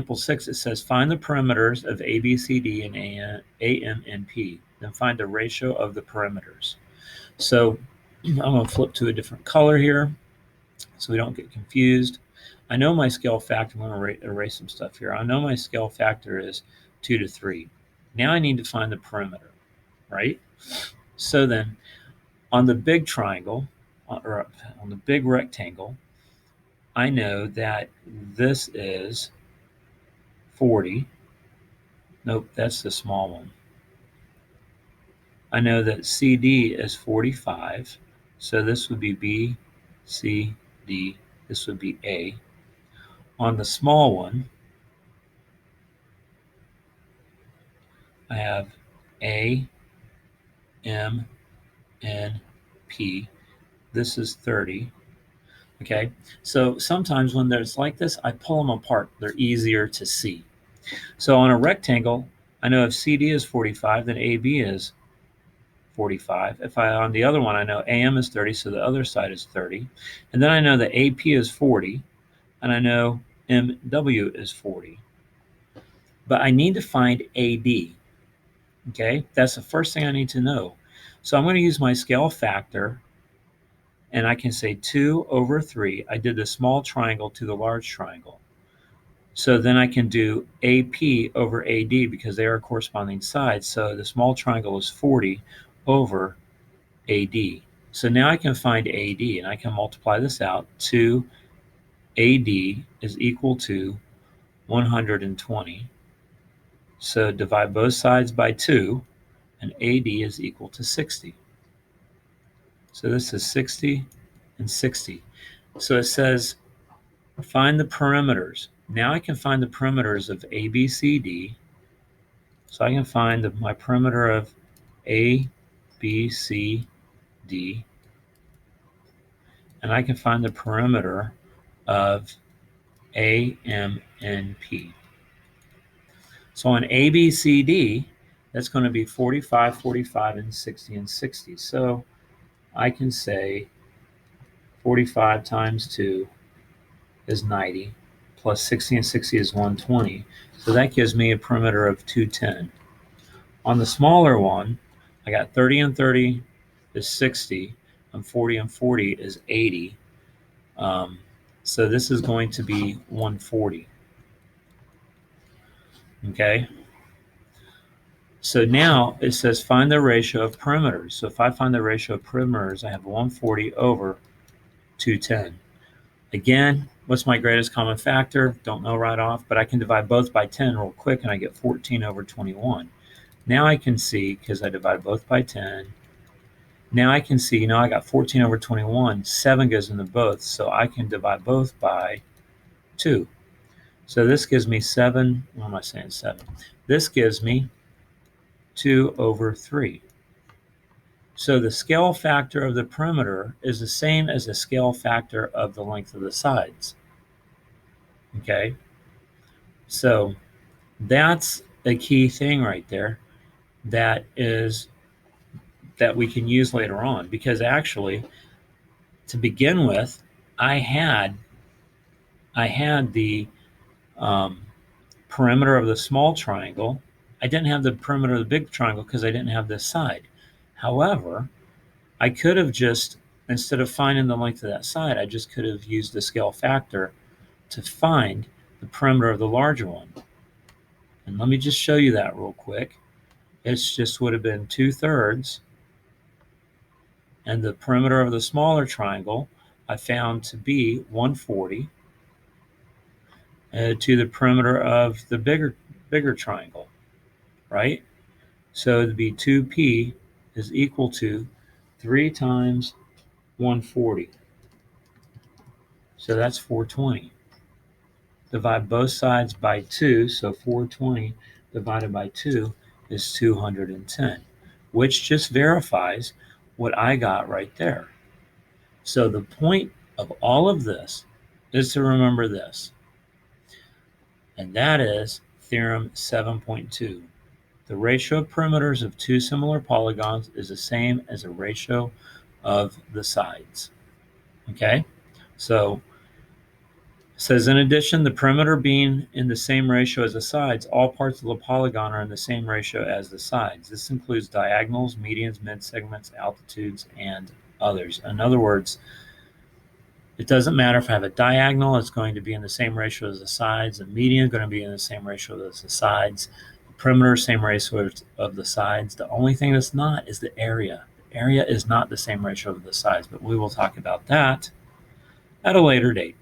Example 6, it says find the perimeters of A, B, C, D, and AM, and P. Then find the ratio of the perimeters. So I'm going to flip to a different color here so we don't get confused. I know my scale factor. I'm going to erase some stuff here. I know my scale factor is 2 to 3. Now I need to find the perimeter, right? So then on the big triangle, or on the big rectangle, I know that this is 40. Nope, that's the small one. I know that CD is 45. So this would be B, C, D. This would be A. On the small one, I have A, M, N, P. This is 30. Okay, so sometimes when there's like this, I pull them apart. They're easier to see. So on a rectangle, I know if CD is 45, then AB is 45. If on the other one, I know AM is 30, so the other side is 30. And then I know that AP is 40, and I know MW is 40. But I need to find AD. Okay, that's the first thing I need to know. So I'm going to use my scale factor, and I can say 2 over 3. I did the small triangle to the large triangle. So then I can do AP over AD because they are corresponding sides. So the small triangle is 40 over AD. So now I can find AD, and I can multiply this out. 2 AD is equal to 120. So divide both sides by 2, and AD is equal to 60. So this is 60 and 60. So it says find the perimeters. Now I can find the perimeters of A, B, C, D. So I can find my perimeter of A, B, C, D. And I can find the perimeter of A, M, and P. So on A, B, C, D, that's going to be 45, 45, and 60, and 60. So I can say 45 times 2 is 90, plus 60 and 60 is 120. So that gives me a perimeter of 210. On the smaller one, I got 30 and 30 is 60, and 40 and 40 is 80. So this is going to be 140. Okay? So now it says find the ratio of perimeters. So if I find the ratio of perimeters, I have 140 over 210. Again, what's my greatest common factor? Don't know right off, but I can divide both by 10 real quick, and I get 14 over 21. Now I can see, because I divide both by 10, now I can see, I got 14 over 21. 7 goes into both, so I can divide both by 2. So this gives me 7. What am I saying? 7. This gives me 2 over 3. So the scale factor of the perimeter is the same as the scale factor of the length of the sides. Okay? So that's a key thing right there that we can use later on, because actually, to begin with, I had the perimeter of the small triangle. I didn't have the perimeter of the big triangle because I didn't have this side. However, I could have just, instead of finding the length of that side, I just could have used the scale factor to find the perimeter of the larger one. And let me just show you that real quick. It's just would have been 2/3, and the perimeter of the smaller triangle I found to be 140 to the perimeter of the bigger triangle, right? So it'd be 2p is equal to 3 times 140. So that's 420. Divide both sides by 2, so 420 divided by 2 is 210, which just verifies what I got right there. So the point of all of this is to remember this, and that is Theorem 7.2. The ratio of perimeters of two similar polygons is the same as the ratio of the sides. Okay? So says, in addition, the perimeter being in the same ratio as the sides, all parts of the polygon are in the same ratio as the sides. This includes diagonals, medians, midsegments, altitudes, and others. In other words, it doesn't matter if I have a diagonal, it's going to be in the same ratio as the sides. The median is going to be in the same ratio as the sides. The perimeter, same ratio of the sides. The only thing that's not is the area. The area is not the same ratio of the sides, but we will talk about that at a later date.